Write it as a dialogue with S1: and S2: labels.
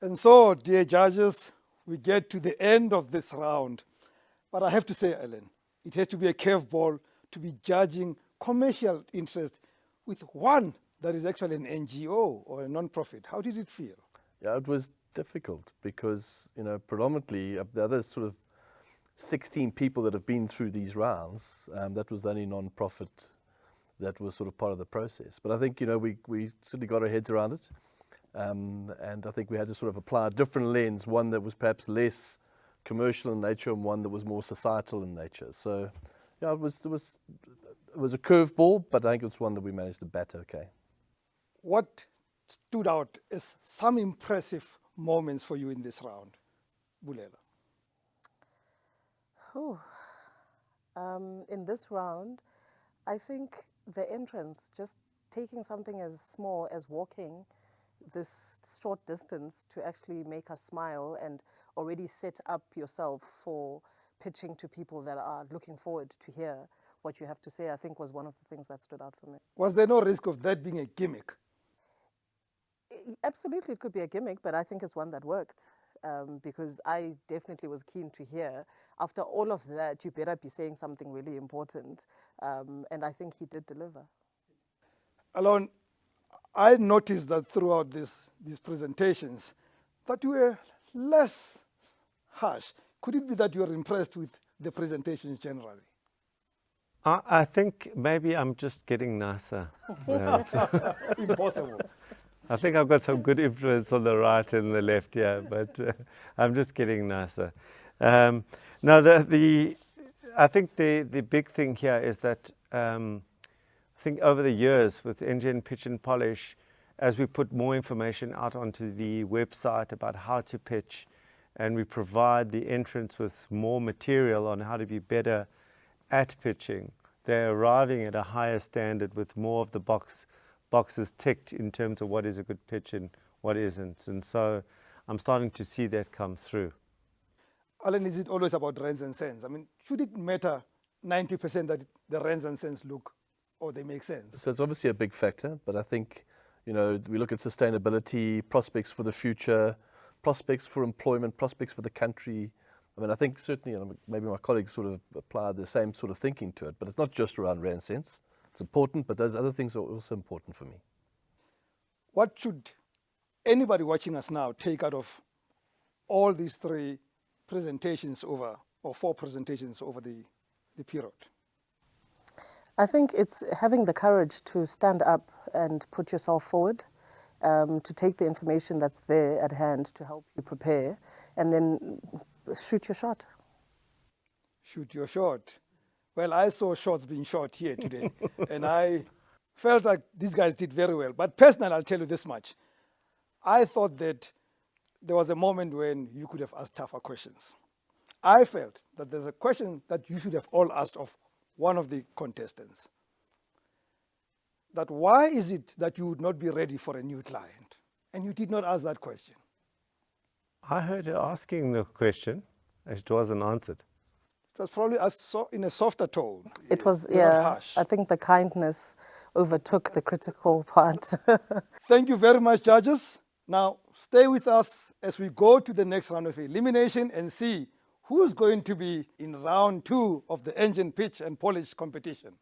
S1: And so, dear judges, we get to the end of this round. But I have to say, Ellen, it has to be a curveball to be judging commercial interest with one that is actually an NGO or a non-profit. How did it feel?
S2: Yeah, it was difficult because, predominantly of the other sort of 16 people that have been through these rounds, that was the only non-profit that was sort of part of the process. But I think, we certainly got our heads around it. And I think we had to sort of apply a different lens, one that was perhaps less commercial in nature and one that was more societal in nature. So, yeah, it was a curveball, but I think it's one that we managed to bat okay.
S1: What stood out as some impressive moments for you in this round, Bulela?
S3: In this round, I think the entrance, just taking something as small as walking this short distance to actually make us smile and already set up yourself for pitching to people that are looking forward to hear what you have to say, I think was one of the things that stood out for me.
S1: Was there no risk of that being a gimmick?
S3: Absolutely, it could be a gimmick, but I think it's one that worked. Because I definitely was keen to hear, after all of that, you better be saying something really important. And I think he did deliver.
S1: Alon, I noticed that throughout these presentations, that you were less harsh. Could it be that you were impressed with the presentations generally?
S4: I think maybe I'm just getting nicer.
S1: Impossible.
S4: I think I've got some good influence on the right and the left here, but I'm just getting nicer. No, I think the big thing here is that I think over the years with Engen Pitch and Polish, as we put more information out onto the website about how to pitch, and we provide the entrants with more material on how to be better at pitching, they're arriving at a higher standard with more of the boxes ticked in terms of what is a good pitch and what isn't. And so I'm starting to see that come through.
S1: Alan, is it always about rands and cents? I mean, should it matter 90% that the rands and cents look or they make sense?
S2: So it's obviously a big factor, but I think, we look at sustainability, prospects for the future, prospects for employment, prospects for the country. I mean, I think certainly, maybe my colleagues sort of apply the same sort of thinking to it, but it's not just around rand cents. It's important, but those other things are also important for me.
S1: What should anybody watching us now take out of all these three presentations or four presentations over the period?
S3: I think it's having the courage to stand up and put yourself forward, to take the information that's there at hand to help you prepare, and then shoot your shot.
S1: Shoot your shot. Well, I saw shots being shot here today, and I felt like these guys did very well. But personally, I'll tell you this much. I thought that there was a moment when you could have asked tougher questions. I felt that there's a question that you should have all asked of one of the contestants. That why is it that you would not be ready for a new client? And you did not ask that question.
S4: I heard her asking the question, and it wasn't answered.
S1: It was probably in a softer tone.
S3: It was,
S1: not harsh.
S3: I think the kindness overtook the critical part.
S1: Thank you very much, judges. Now, stay with us as we go to the next round of elimination and see who is going to be in round 2 of the Engen Pitch and Polish competition.